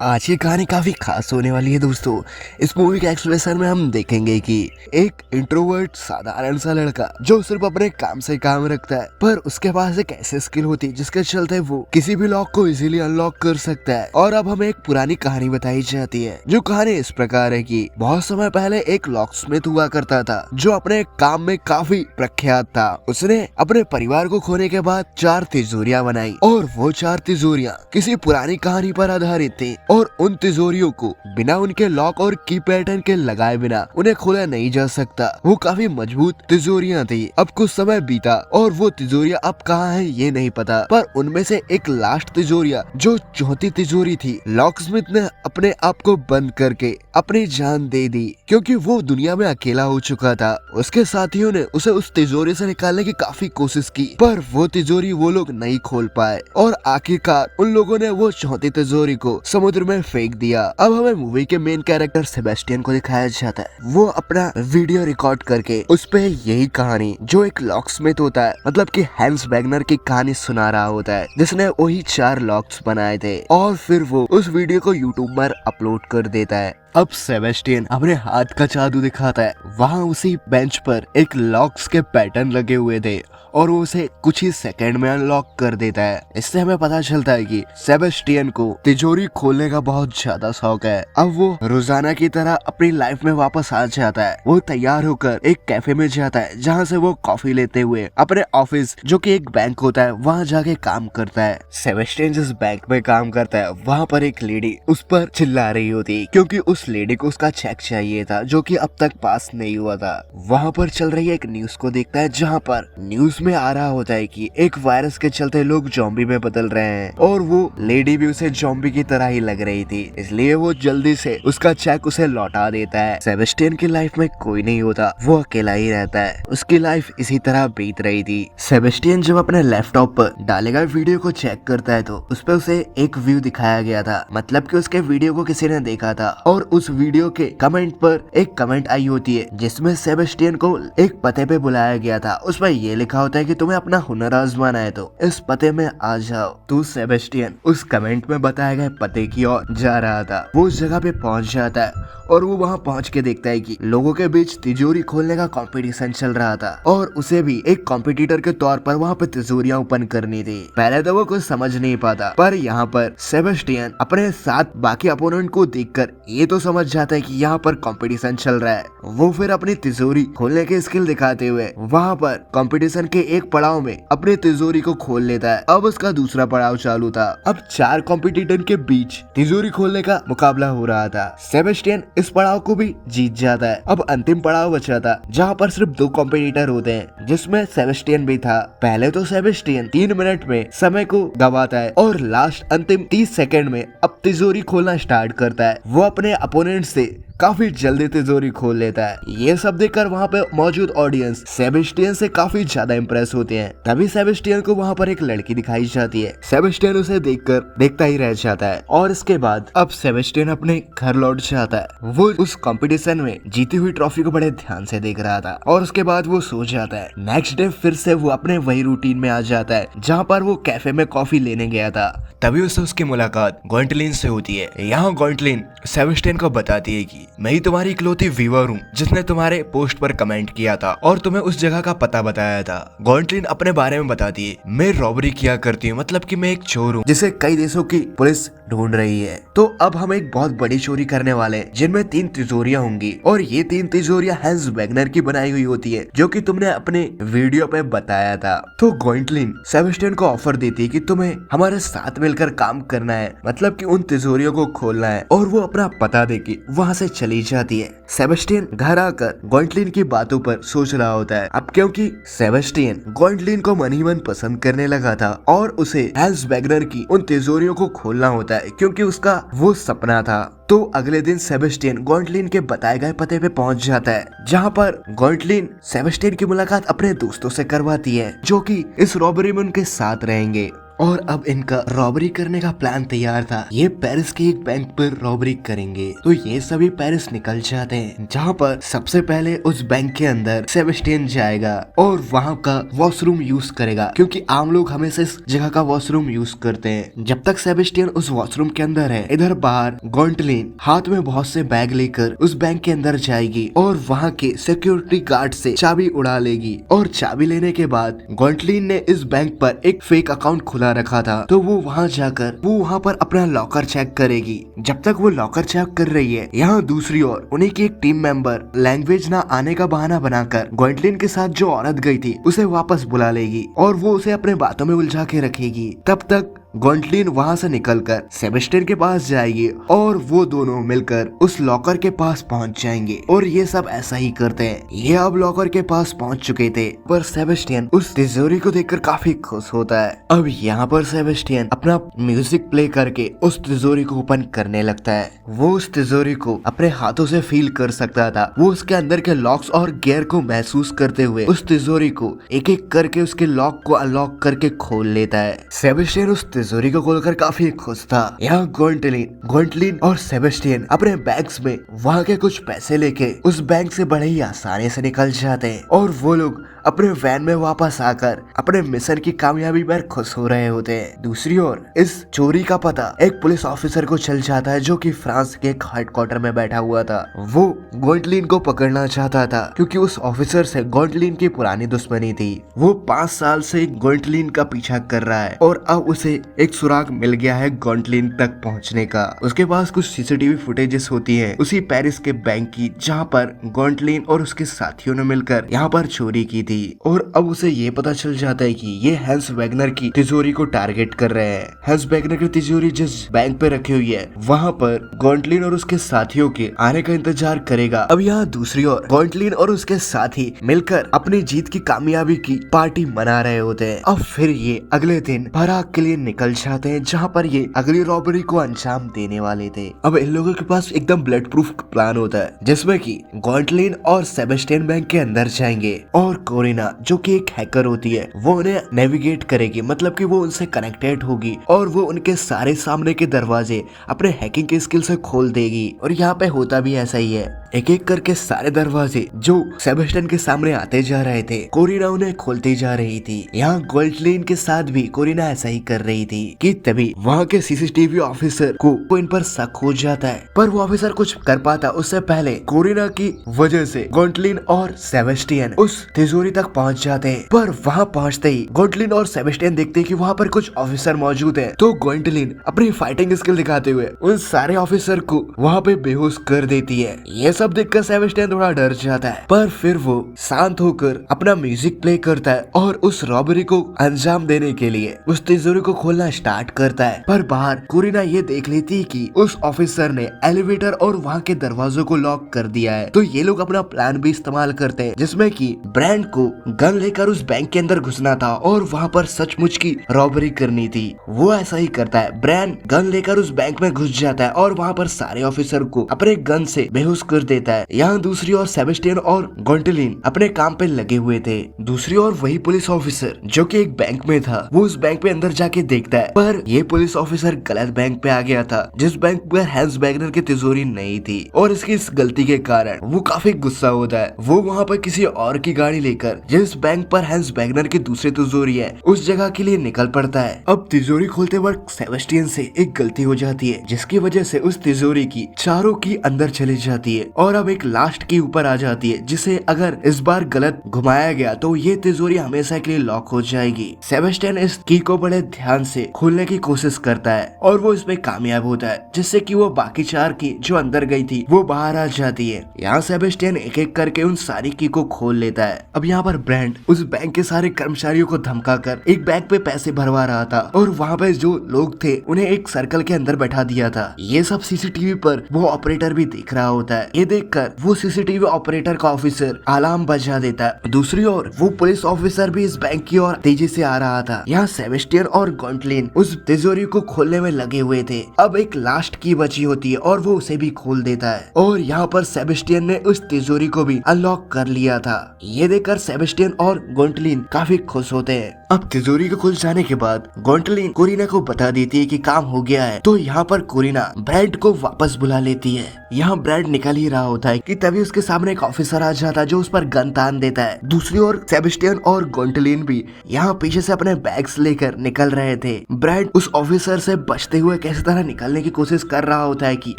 आज की कहानी काफी खास होने वाली है दोस्तों। इस मूवी के एक्सप्लेनेशन में हम देखेंगे कि एक इंट्रोवर्ट साधारण सा लड़का जो सिर्फ अपने काम से काम रखता है, पर उसके पास एक ऐसी स्किल होती है जिसके चलते वो किसी भी लॉक को इजीली अनलॉक कर सकता है। और अब हमें एक पुरानी कहानी बताई जाती है। जो कहानी इस प्रकार है कि बहुत समय पहले एक लॉक स्मिथ हुआ करता था जो अपने काम में काफी प्रख्यात था। उसने अपने परिवार को खोने के बाद 4 तिजोरियां बनाई और वो 4 तिजोरियां किसी पुरानी कहानी पर आधारित थी और उन तिजोरियों को बिना उनके लॉक और की पैटर्न के लगाए बिना उन्हें खोला नहीं जा सकता। वो काफी मजबूत तिजोरियां थी। अब कुछ समय बीता और वो तिजोरियां अब कहाँ है ये नहीं पता, पर उनमें से एक लास्ट तिजोरिया जो चौथी तिजोरी थी, लॉक स्मिथ ने अपने आप को बंद करके अपनी जान दे दी क्योंकि वो दुनिया में अकेला हो चुका था। उसके साथियों ने उसे उस तिजोरी से निकालने की काफी कोशिश की, पर वो तिजोरी वो लोग नहीं खोल पाए और आखिरकार उन लोगों ने वो चौथी तिजोरी को समुद्र में फेंक दिया। अब हमें मूवी के मेन कैरेक्टर सेबेस्टियन को दिखाया जाता है। वो अपना वीडियो रिकॉर्ड करके उस पे यही कहानी जो एक लॉक स्मिथ होता है, मतलब कि हैंस वैगनर की कहानी सुना रहा होता है जिसने वही 4 लॉक्स बनाए थे, और फिर वो उस वीडियो को यूट्यूब पर अपलोड कर देता है। अब सेबेस्टियन अपने हाथ का जादू दिखाता है। वहाँ उसी बेंच पर एक लॉक्स के पैटर्न लगे हुए थे और वो उसे कुछ ही सेकंड में अनलॉक कर देता है। इससे हमें पता चलता है कि सेबेस्टियन को तिजोरी खोलने का बहुत ज्यादा शौक है। अब वो रोजाना की तरह अपनी लाइफ में वापस आ जाता है। वो तैयार होकर एक कैफे में जाता है जहाँ से वो कॉफी लेते हुए अपने ऑफिस, जो कि एक बैंक होता है, वहाँ जाके काम करता है। सेबेस्टियन जिस बैंक में काम करता है वहाँ पर एक लेडी उस पर चिल्ला रही होती है क्योंकि उस लेडी को उसका चेक चाहिए था जो कि अब तक पास नहीं हुआ था। वहाँ पर चल रही एक न्यूज को देखता है जहाँ पर न्यूज में आ रहा होता है कि एक वायरस के चलते लोग ज़ॉम्बी में बदल रहे हैं और वो लेडी भी उसे ज़ॉम्बी की तरह ही लग रही थी, इसलिए वो जल्दी से उसका चेक उसे लौटा देता है। सेबेस्टियन की लाइफ में कोई नहीं होता, वो अकेला ही रहता है। उसकी लाइफ इसी तरह बीत रही थी। सेबेस्टियन जब अपने लैपटॉप पर डाले गए वीडियो को चेक करता है तो उस पर उसे एक व्यू दिखाया गया था, मतलब कि उसके वीडियो को किसी ने देखा था और उस वीडियो के कमेंट पर एक कमेंट आई होती है जिसमें सेबेस्टियन को एक पते पे बुलाया गया था। उसमें ये लिखा होता है कि तुम्हें अपना हुनर आजमाना है तो इस पते में आ जाओ। तो सेबेस्टियन उस कमेंट में बताए गए पते की ओर जा रहा था। वो उस जगह पे पहुंच जाता है और वो वहाँ पहुंच के देखता है कि लोगों के बीच तिजोरी खोलने का कंपटीशन चल रहा था और उसे भी एक कॉम्पिटिटर के तौर पर वहाँ पे तिजोरियां ओपन करनी थी। पहले तो वो कुछ समझ नहीं पाता, पर यहाँ पर सेबेस्टियन अपने साथ बाकी अपोनेंट को देखकर ये तो समझ जाता है कि यहाँ पर कंपटीशन चल रहा है। वो फिर अपनी तिजोरी खोलने की स्किल दिखाते हुए वहाँ पर कंपटीशन के एक पड़ाव में अपनी तिजोरी को खोल लेता है। अब उसका दूसरा पड़ाव चालू था। अब 4 कॉम्पिटिटर के बीच तिजोरी खोलने का मुकाबला हो रहा था। सेबेस्टियन इस पड़ाव को भी जीत जाता है। अब अंतिम पड़ाव बचा था जहाँ पर सिर्फ 2 कॉम्पिटिटर होते हैं, जिसमें सेबेस्टियन भी था। पहले तो सेबेस्टियन 3 मिनट में समय को गवाता है और लास्ट अंतिम 30 सेकंड में अब तिजोरी खोलना स्टार्ट करता है। वो अपने अपोनेंट से काफी जल्दी तिजोरी खोल लेता है। ये सब देखकर वहाँ पे मौजूद ऑडियंस सेबेस्टियन से काफी ज्यादा इम्प्रेस होते हैं। तभी सेबेस्टियन को वहाँ पर एक लड़की दिखाई जाती है। सेबेस्टियन उसे देखकर देखता ही रह जाता है और इसके बाद अब सेबेस्टियन अपने घर लौट जाता है। वो उस कंपटीशन में जीती हुई ट्रॉफी को बड़े ध्यान से देख रहा था और उसके बाद वो सो जाता है। नेक्स्ट डे फिर से वो अपने वही रूटीन में आ जाता है जहाँ पर वो कैफे में कॉफी लेने गया था। तभी उससे उसकी मुलाकात ग्वेंटलिन से होती है। यहाँ ग्वेंटलिन सेबेस्टियन को बताती है कि मैं ही तुम्हारी इकलौती व्यूअर हूँ जिसने तुम्हारे पोस्ट पर कमेंट किया था और तुम्हें उस जगह का पता बताया था। ग्वेंटलिन अपने बारे में बताती है, मैं रॉबरी किया करती हूँ, मतलब कि मैं एक चोर हूँ जिसे कई देशों की पुलिस ढूंढ रही है। तो अब हम एक बहुत बड़ी चोरी करने वाले हैं जिनमें 3 तिजोरियां होंगी और ये 3 तिजोरियां हैंस वैगनर की बनाई हुई होती है जो कि तुमने अपने वीडियो पे बताया था। तो ग्वेंटलिन सेबेस्टियन को ऑफर देती है कि तुम्हें हमारे साथ मिलकर काम करना है, मतलब कि उन तिजोरियों को खोलना है, और वो अपना पता देके वहाँ से चली जाती है। सेबेस्टियन घर आकर ग्वेंटलिन की बातों पर सोच रहा होता है। अब क्योंकि सेबेस्टियन ग्वेंटलिन को मन ही मन पसंद करने लगा था और उसे हैंस वैगनर की उन तिजोरियों को खोलना होता है क्योंकि उसका वो सपना था। तो अगले दिन सेबेस्टियन ग्वेंटलिन के बताए गए पते पे पहुंच जाता है जहां पर ग्वेंटलिन सेबेस्टियन की मुलाकात अपने दोस्तों से करवाती है जो कि इस रॉबरी में उनके साथ रहेंगे। और अब इनका रॉबरी करने का प्लान तैयार था। ये पेरिस के एक बैंक पर रॉबरी करेंगे। तो ये सभी पेरिस निकल जाते हैं, जहाँ पर सबसे पहले उस बैंक के अंदर सेबेस्टियन जाएगा और वहाँ का वॉशरूम यूज करेगा, क्योंकि आम लोग हमेशा इस जगह का वॉशरूम यूज करते हैं। जब तक सेबेस्टियन उस वॉशरूम के अंदर है, इधर बाहर ग्वेंटोलिन हाथ में बहुत से बैग लेकर उस बैंक के अंदर जाएगी और वहाँ के सिक्योरिटी गार्ड से चाबी उड़ा लेगी। और चाबी लेने के बाद ग्वेंटोलिन ने इस बैंक पर एक फेक अकाउंट खुला रखा था, तो वो वहाँ जाकर वो वहाँ पर अपना लॉकर चेक करेगी। जब तक वो लॉकर चेक कर रही है, यहाँ दूसरी ओर उन्हीं की एक टीम मेंबर लैंग्वेज ना आने का बहाना बनाकर ग्वेंटोलिन के साथ जो औरत गई थी उसे वापस बुला लेगी और वो उसे अपने बातों में उलझा के रखेगी। तब तक ग्वेंटोलिन वहाँ से निकलकर सेबेस्टियन के पास जाएगी और वो दोनों मिलकर उस लॉकर के पास पहुँच जाएंगे। और ये सब ऐसा ही करते हैं। ये अब लॉकर के पास पहुँच चुके थे, पर सेबेस्टियन उस तिजोरी को देखकर काफी खुश होता है। अब यहाँ पर सेबेस्टियन अपना म्यूजिक प्ले करके उस तिजोरी को ओपन करने लगता है। वो उस तिजोरी को अपने हाथों से फील कर सकता था। वो उसके अंदर के लॉक्स और गियर को महसूस करते हुए उस तिजोरी को एक एक करके उसके लॉक को अनलॉक करके खोल लेता है। सेबेस्टियन उस तिजोरी को खोलकर काफी खुश था। यहाँ ग्वेंटोलिन और सेबेस्टियन अपने बैग्स में वहाँ के कुछ पैसे लेके उस बैंक से बड़े ही आसानी से निकल जाते हैं और वो लोग अपने वैन में वापस आकर अपने मिशन की कामयाबी पर खुश हो रहे होते हैं। दूसरी ओर इस चोरी का पता एक पुलिस ऑफिसर को चल जाता है, जो कि फ्रांस के एक हेडक्वार्टर में बैठा हुआ था। वो ग्वेंटोलिन को पकड़ना चाहता था, क्योंकि उस ऑफिसर से ग्वेंटोलिन की पुरानी दुश्मनी थी। वो 5 साल से ग्वेंटोलिन का पीछा कर रहा है और अब उसे एक सुराग मिल गया है ग्वेंटोलिन तक पहुँचने का। उसके पास कुछ सीसीटीवी फुटेजेस होती है उसी पेरिस के बैंक की, जहाँ पर ग्वेंटोलिन और उसके साथियों ने मिलकर यहाँ पर चोरी की थी। और अब उसे ये पता चल जाता है कि ये हैंस वैगनर की तिजोरी को टारगेट कर रहे हैं। हैंस वैगनर की तिजोरी जिस बैंक पे रखी हुई है, वहाँ पर ग्वेंटोलिन और उसके साथियों के आने का इंतजार करेगा। अब यहाँ दूसरी ओर ग्वेंटोलिन और उसके साथी मिलकर अपनी जीत की कामयाबी की पार्टी मना रहे होते हैं। अब फिर ये अगले दिन पराग के लिए निकल जाते हैं, जहाँ पर ये अगली रॉबरी को अंजाम देने वाले थे। अब इन लोगों के पास एकदम ब्लड प्रूफ प्लान होता है, जिसमें कि ग्वेंटोलिन और सेबेस्टियन बैंक के अंदर जाएंगे और कोरिना, जो कि एक हैकर होती है, वो उन्हें नेविगेट करेगी, मतलब कि वो उनसे कनेक्टेड होगी और वो उनके सारे सामने के दरवाजे अपने हैकिंग के स्किल से खोल देगी। और यहाँ पे होता भी ऐसा ही है। एक एक करके सारे दरवाजे जो सेबेस्टियन के सामने आते जा रहे थे, कोरिना उन्हें खोलती जा रही थी। यहाँ ग्वेंटोलिन के साथ भी कोरिना ऐसा ही कर रही थी कि तभी वहाँ के सीसीटीवी ऑफिसर को इन पर शक हो जाता है, पर वो ऑफिसर कुछ कर पाता उससे पहले कोरिना की वजह से ग्वेंटोलिन और सेबेस्टियन उस तिजोरी तक पहुँच जाते हैं। पर वहाँ पहुँचते ही ग्वेंटोलिन और सेबेस्टियन देखते हैं कि वहाँ पर कुछ ऑफिसर मौजूद है, तो ग्वेंटोलिन अपनी फाइटिंग स्किल दिखाते हुए उन सारे ऑफिसर को वहाँ पे बेहोश कर देती है। ये सब देखकर सेबेस्टियन थोड़ा डर जाता है, पर फिर वो शांत होकर अपना म्यूजिक प्ले करता है और उस रॉबरी को अंजाम देने के लिए उस तिजोरी को खोलना स्टार्ट करता है। पर बाहर कोरिना ये देख लेती है कि उस ऑफिसर ने एलिवेटर और वहाँ के दरवाजों को लॉक कर दिया है। तो ये लोग अपना प्लान भी इस्तेमाल करते हैं, जिसमें कि ब्रांड को गन लेकर उस बैंक के अंदर घुसना था और वहाँ पर सचमुच की रॉबरी करनी थी। वो ऐसा ही करता है। ब्रांड गन लेकर उस बैंक में घुस जाता है और वहाँ पर सारे ऑफिसर को अपने गन से बेहोश कर देता है। यहाँ दूसरी ओर सेबेस्टियन और ग्वेंटोलिन अपने काम पे लगे हुए थे। दूसरी ओर वही पुलिस ऑफिसर जो कि एक बैंक में था, वो उस बैंक पे अंदर जाके देखता है, पर ये पुलिस ऑफिसर गलत बैंक पे आ गया था, जिस बैंक पर हैंस वैगनर की तिजोरी नहीं थी। और इसकी इस गलती के कारण वो काफी गुस्सा होता है। वो वहाँ पर किसी और की गाड़ी लेकर जिस बैंक पर हैंस वैगनर की दूसरी तिजोरी है, उस जगह के लिए निकल पड़ता है। अब तिजोरी खोलते वक्त सेबेस्टियन से एक गलती हो जाती है, जिसकी वजह से उस तिजोरी की चारों की अंदर चली जाती है और अब एक लास्ट की ऊपर आ जाती है, जिसे अगर इस बार गलत घुमाया गया तो ये तिजोरी हमेशा के लिए लॉक हो जाएगी। सेबेस्टियन इस की को बड़े ध्यान से खोलने की कोशिश करता है और वो इसमें कामयाब होता है, जिससे कि वो बाकी 4 की जो अंदर गई थी वो बाहर आ जाती है। यहाँ सेबेस्टियन एक एक करके उन सारी की को खोल लेता है। अब यहाँ पर ब्रांड उस बैंक के सारे कर्मचारियों को धमकाकर एक बैग पे पैसे भरवा रहा था और वहाँ पे जो लोग थे उन्हें एक सर्कल के अंदर बैठा दिया था। ये सब सीसीटीवी पर वो ऑपरेटर भी देख रहा होता है। ये देखकर वो सीसीटीवी ऑपरेटर का ऑफिसर अलार्म बजा देता है। दूसरी ओर वो पुलिस ऑफिसर भी इस बैंक की ओर तेजी से आ रहा था। यहाँ सेबेस्टियन और ग्वेंटोलिन उस तिजोरी को खोलने में लगे हुए थे। अब एक लास्ट की बची होती है और वो उसे भी खोल देता है और यहाँ पर सेबेस्टियन ने उस तिजोरी को भी अनलॉक कर लिया था। ये देखकर सेबेस्टियन और गोंटलिन काफी खुश होते हैं। अब तिजोरी के खुल जाने के बाद गोंटलिन कोरिना को बता देती है कि काम हो गया है। तो यहाँ पर कोरिना ब्रैड को वापस बुला लेती है। यहाँ ब्रैड निकल ही रहा होता है कि तभी उसके सामने एक ऑफिसर आ जाता है जो उस पर गन तान देता है। दूसरी ओर सेबेस्टियन और गोंटलिन भी यहाँ पीछे से अपने बैग्स लेकर निकल रहे थे। ब्रैड उस ऑफिसर से बचते हुए कैसी तरह निकलने की कोशिश कर रहा होता है कि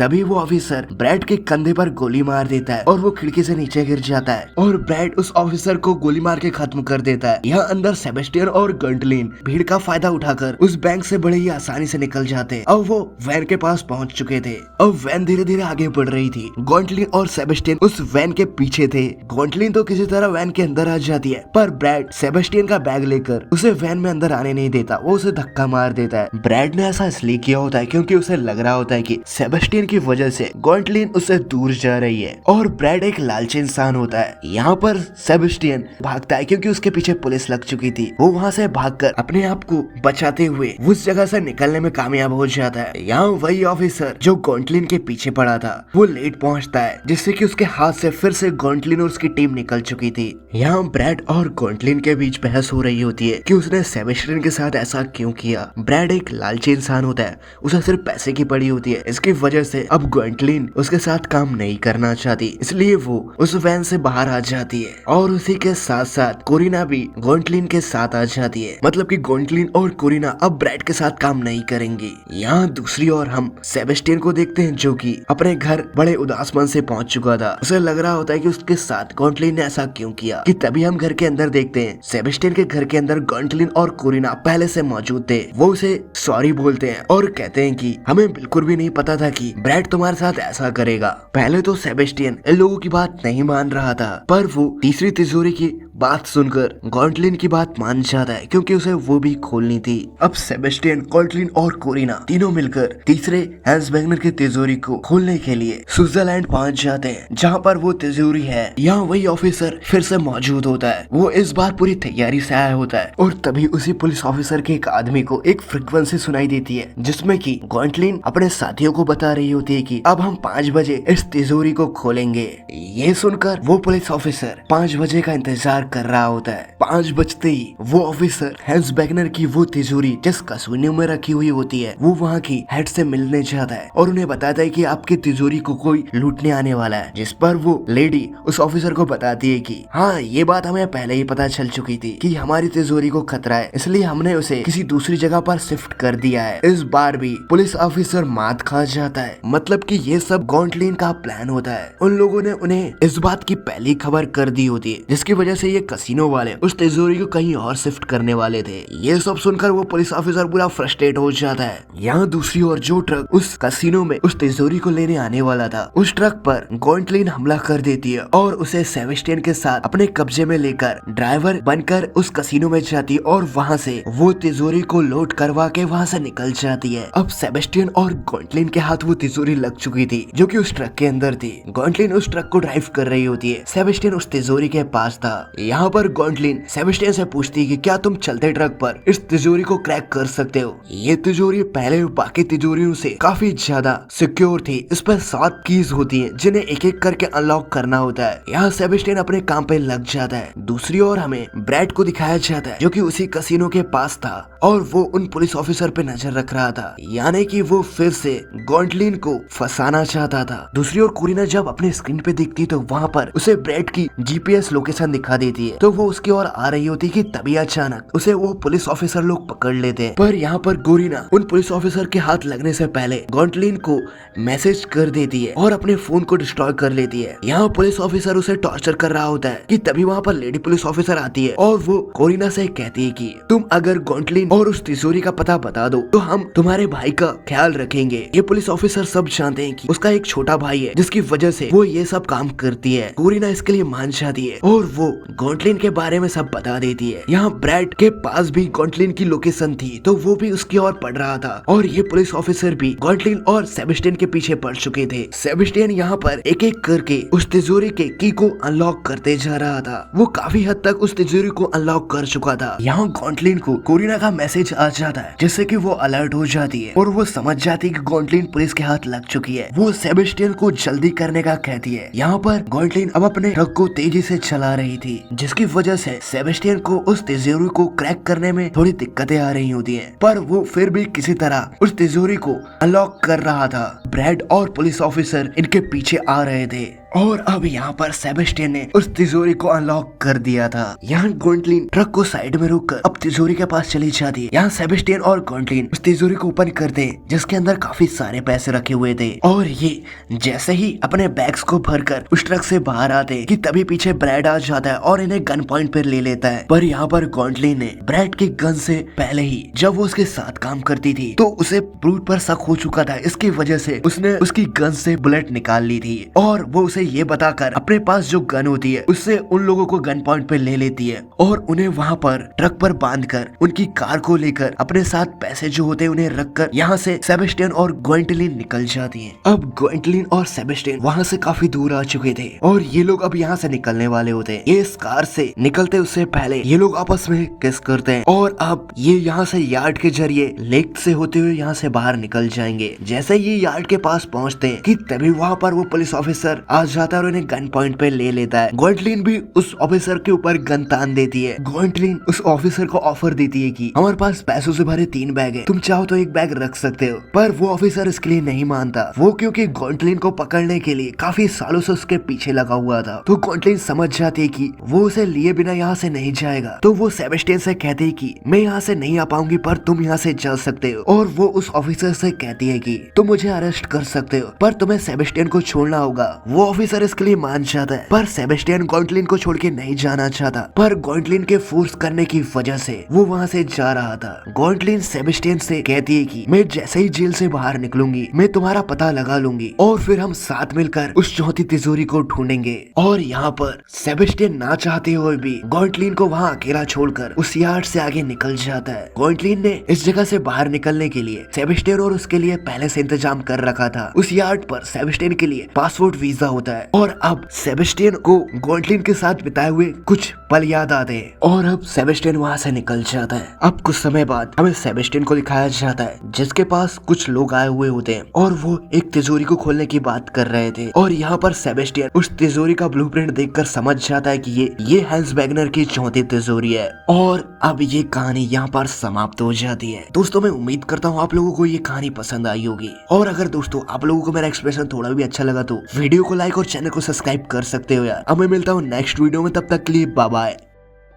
तभी वो ऑफिसर ब्रैड के कंधे पर गोली मार देता है और वो खिड़की से नीचे गिर जाता है और ब्रैड उस ऑफिसर को गोली मार के खत्म कर देता है। यहाँ अंदर सेबेस्टियन और गोंटलिन भीड़ का फायदा उठाकर उस बैंक से बड़े ही आसानी से निकल जाते। अब वो वैन के पास पहुंच चुके थे। अब वैन धीरे धीरे आगे बढ़ रही थी। गोंटलिन और सेबेस्टियन उस वैन के पीछे थे। गोंटलिन तो किसी तरह वैन के अंदर आ जाती है, पर ब्रैड सेबेस्टियन का बैग लेकर उसे वैन में अंदर आने नहीं देता। वो उसे धक्का मार देता है। ब्रैड ने ऐसा इसलिए किया होता है क्योंकि उसे लग रहा होता है कि सेबेस्टियन की वजह से गोंटलिन उससे दूर जा रही है और ब्रैड एक लालची इंसान होता है। यहाँ पर सेबेस्टियन भागता है क्योंकि उसके पीछे पुलिस लग चुकी थी। वो वहाँ से भागकर अपने आप को बचाते हुए उस जगह से निकलने में कामयाब हो जाता है। यहाँ वही ऑफिसर जो गोंटलिन के पीछे पड़ा था वो लेट पहुँचता है, जिससे कि उसके हाथ से फिर से गोंटलिन और उसकी टीम निकल चुकी थी। यहाँ ब्रैड और गोंटलिन के बीच बहस हो रही होती है कि उसने सेबेस्टियन के साथ ऐसा क्यों किया। ब्रैड एक लालची इंसान होता है, उसे सिर्फ पैसे की पड़ी होती है। इसकी वजह से अब गोंटलिन उसके साथ काम नहीं करना चाहती, इसलिए वो उस वैन से बाहर आ जाती है और उसी के साथ साथ कोरिना भी गोंटलिन के साथ आ जाती है। मतलब कि गोंटलिन और कोरिना अब ब्रैड के साथ काम नहीं करेंगे। यहाँ दूसरी ओर हम सेबेस्टियन को देखते हैं जो कि अपने घर बड़े उदास मन से पहुंच चुका था। उसे लग रहा होता है कि उसके साथ गोंटलिन ने ऐसा क्यों किया कि तभी हम घर के अंदर देखते हैं सेबेस्टियन के घर के अंदर गोंटलिन और कोरिना पहले से मौजूद थे। वो उसे सॉरी बोलते हैं और कहते हैं कि हमें बिल्कुल भी नहीं पता था कि ब्रैड तुम्हारे साथ ऐसा करेगा। पहले तो सेबेस्टियन इन लोगों की बात नहीं मान रहा था, पर वो तीसरी तिजोरी की बात सुनकर गोंटलिन की बात मान जाता है क्योंकि उसे वो भी खोलनी थी। अब सेबेस्टियन, गोंटलिन और कोरिना तीनों मिलकर तीसरे हैंस वेगनर की तिजोरी को खोलने के लिए स्विट्जरलैंड पहुंच जाते हैं, जहां पर वो तिजोरी है। यहाँ वही ऑफिसर फिर से मौजूद होता है। वो इस बार पूरी तैयारी से आया होता है और तभी उसी पुलिस ऑफिसर के एक आदमी को एक फ्रीक्वेंसी सुनाई देती है, जिसमें कि गोंटलिन अपने साथियों को बता रही होती है कि अब हम 5 बजे इस तिजोरी को खोलेंगे। ये सुनकर वो पुलिस ऑफिसर 5 बजे का इंतजार कर रहा होता है। 5 बजते ही वो ऑफिसर हैंस वेगनर की वो तिजोरी जिस कसूनियों में रखी हुई होती है वो वहाँ की हेड से मिलने जाता है और उन्हें बताता है कि आपकी तिजोरी को कोई लूटने आने वाला है। जिस पर वो लेडी उस ऑफिसर को बताती है कि हाँ, ये बात हमें पहले ही पता चल चुकी थी कि हमारी तिजोरी को खतरा है, इसलिए हमने उसे किसी दूसरी जगह पर शिफ्ट कर दिया है। इस बार भी पुलिस ऑफिसर मात खा जाता है। मतलब कि ये सब गोंटलिन का प्लान होता है। उन लोगों ने उन्हें इस बात की पहली खबर कर दी होती है, जिसकी वजह से ये कसिनो वाले उस तिजोरी को कहीं और शिफ्ट करने वाले थे। ये सब सुनकर वो पुलिस ऑफिसर पूरा फ्रस्ट्रेट हो जाता है। यहाँ दूसरी ओर जो ट्रक उस कसिनो में उस तिजोरी को लेने आने वाला था, उस ट्रक पर गोंटलिन हमला कर देती है और उसे सेबेस्टियन के साथ अपने कब्जे में लेकर ड्राइवर बनकर उस कसिनो में जाती है और वहाँ से वो तिजोरी को लोड करवा के वहाँ से निकल जाती है। अब सेबेस्टियन और गोंटलिन के हाथ वो तिजोरी लग चुकी थी जो कि उस ट्रक के अंदर थी। गोंटलिन उस ट्रक को ड्राइव कर रही होती है। सेबेस्टियन उस तिजोरी के पास था। यहाँ पर गोंटलिन सेबेस्टियन से पूछती है कि क्या तुम चलते ट्रक पर इस तिजोरी को क्रैक कर सकते हो। ये तिजोरी पहले बाकी तिजोरियों से काफी ज्यादा सिक्योर थी। इस पर 7 कीज होती हैं जिन्हें एक एक करके अनलॉक करना होता है। यहाँ सेबेस्टियन अपने काम पे लग जाता है। दूसरी ओर हमें ब्रैड को दिखाया जाता है जो कि उसी कसिनो के पास था और वो उन पुलिस ऑफिसर पे नजर रख रहा था, यानी कि वो फिर से गोंटलिन को फंसाना चाहता था। दूसरी ओर कोरिना जब अपने स्क्रीन पे दिखती तो वहाँ पर उसे ब्रैड की जीपीएस लोकेशन दिखा देती है, तो वो उसकी ओर आ रही होती कि तभी अचानक उसे वो पुलिस ऑफिसर लोग पकड़ लेते हैं। पर यहाँ पर कोरिना उन पुलिस ऑफिसर के हाथ लगने से पहले गोंटलिन को मैसेज कर देती है और अपने फोन को डिस्ट्रॉय कर लेती है। यहाँ पुलिस ऑफिसर उसे टॉर्चर कर रहा होता है कि तभी वहाँ पर लेडी पुलिस ऑफिसर आती है और वो कोरिना से कहती है कि तुम अगर गोंटलिन और उस तिजोरी का पता बता दो तो हम तुम्हारे भाई का ख्याल रखेंगे। ये पुलिस ऑफिसर सब जानते हैं कि उसका एक छोटा भाई है जिसकी वजह से वो ये सब काम करती है। कोरिना इसके लिए मान जाती है और वो गोंटलिन के बारे में सब बता देती है। यहाँ ब्रैड के पास भी गोंटलिन की लोकेशन थी तो वो भी उसकी ओर पड़ रहा था और ये पुलिस ऑफिसर भी गोंटलिन और सेबेस्टियन के पीछे पड़ चुके थे। सेबेस्टियन यहाँ पर एक एक करके उस तिजोरी के की को अनलॉक करते जा रहा था। वो काफी हद तक उस तिजोरी को अनलॉक कर चुका था। यहाँ गोंटलिन को कोरिना का मैसेज आ जाता है जिससे कि वो अलर्ट हो जाती है और वो समझ जाती है कि गोंटलिन पुलिस के हाथ लग चुकी है। वो सेबेस्टियन को जल्दी करने का कहती है। यहाँ पर गोंटलिन अब अपने ट्रक को तेजी से चला रही रही थी, जिसकी वजह से सेबेस्टियन को उस तिजोरी को क्रैक करने में थोड़ी दिक्कतें आ रही होती हैं, पर वो फिर भी किसी तरह उस तिजोरी को अनलॉक कर रहा था। ब्रैड और पुलिस ऑफिसर इनके पीछे आ रहे थे और अब यहाँ पर सेबेस्टियन ने उस तिजोरी को अनलॉक कर दिया था। यहाँ ग्वेंटलिन ट्रक को साइड में रोककर अब तिजोरी के पास चली जाती है। यहाँ सेबेस्टियन और ग्वेंटलिन उस तिजोरी को ओपन करते हैं, जिसके अंदर काफी सारे पैसे रखे हुए थे, और ये जैसे ही अपने बैग्स को भरकर उस ट्रक से बाहर आते कि तभी पीछे ब्रैड आ जाता है और इन्हें गन पॉइंट पर ले लेता है। पर यहाँ पर ग्वेंटलिन ने ब्रैड की गन से पहले ही जब वो उसके साथ काम करती थी तो उसे ब्रूट पर शक हो चुका था। इसकी वजह से उसने उसकी गन से बुलेट निकाल ली थी और वो उसे ये बताकर अपने पास जो गन होती है उससे उन लोगों को गन पॉइंट पे ले लेती है और उन्हें वहाँ पर ट्रक पर बांधकर उनकी कार को लेकर अपने साथ पैसे जो होते हैं उन्हें रखकर यहाँ से सेबेस्टियन और ग्वेंटलिन निकल जाती हैं। अब ग्वेंटलिन और सेबेस्टियन वहाँ से काफी दूर आ चुके थे और ये लोग अब यहाँ से निकलने वाले होते हैं। ये इस कार से निकलते उससे पहले ये लोग आपस में किस करते हैं और अब ये यहाँ से यार्ड के जरिए लेक से होते हुए यहाँ से बाहर निकल जाएंगे। जैसे ये यार्ड के पास पहुँचते हैं कि तभी वहाँ पर वो पुलिस ऑफिसर आ जाता है और उन्हें गन पॉइंट पे ले लेता है। ग्वेंटलिन भी उस ऑफिसर के ऊपर गन तान देती है। ग्वेंटलिन उस ऑफिसर को ऑफर देती है कि हमारे पास पैसों से भरे 3 बैग है, तुम चाहो तो एक बैग रख सकते हो, पर वो ऑफिसर इसके लिए नहीं मानता। वो क्योंकि ग्वेंटलिन को पकड़ने के लिए काफी सालों से उसके पीछे लगा हुआ था, तो ग्वेंटलिन समझ जाती है कि वो उसे लिए बिना यहाँ से नहीं जाएगा। तो वो सेबेस्टियन से कहती है कि मैं यहाँ से नहीं आ पाऊंगी पर तुम यहाँ से चल सकते हो, और वो उस ऑफिसर से कहती है कि तुम मुझे अरेस्ट कर सकते हो पर तुम्हें सेबेस्टियन को छोड़ना होगा। वो ऑफिसर इसके लिए मान जाता है, पर सेबेस्टियन ग्वेंटलिन को छोड़ के नहीं जाना चाहता, पर ग्वेंटलिन के फोर्स करने की वजह से वो वहाँ से जा रहा था। ग्वेंटलिन सेबेस्टियन से कहती है कि मैं जैसे ही जेल से बाहर निकलूंगी मैं तुम्हारा पता लगा लूंगी और फिर हम साथ मिलकर उस चौथी तिजोरी को ढूंढेंगे। और यहाँ पर सेबेस्टियन ना चाहते हुए भी ग्वेंटलिन को वहाँ अकेला छोड़कर उस यार्ड से आगे निकल जाता है। ग्वेंटलिन ने इस जगह से बाहर निकलने के लिए सेबेस्टियन और उसके लिए पहले से इंतजाम कर रखा था। उस यार्ड पर सेबेस्टियन के लिए पासपोर्ट वीजा होता है और अब सेबेस्टियन को ग्वेंटलिन के साथ बिताए हुए कुछ पल याद आते हैं और अब सेबेस्टियन वहाँ से निकल जाता है। अब कुछ समय बाद हमें सेबेस्टियन को दिखाया जाता है जिसके पास कुछ लोग आए हुए होते हैं और वो एक तिजोरी को खोलने की बात कर रहे थे, और यहाँ पर सेबेस्टियन उस तिजोरी का ब्लूप्रिंट देखकर समझ जाता है कि ये हैंस वैगनर की चौथी तिजोरी है। और अब ये कहानी यहाँ पर समाप्त हो जाती है। दोस्तों मैं उम्मीद करता हूँ आप लोगों को ये कहानी पसंद आई होगी, और अगर दोस्तों आप लोगों को मेरा एक्सप्रेशन थोड़ा भी अच्छा लगा तो वीडियो को लाइक और चैनल को सब्सक्राइब कर सकते हो यार। अब मैं मिलता हूँ नेक्स्ट वीडियो में, तब तक के लिए बाय बाय।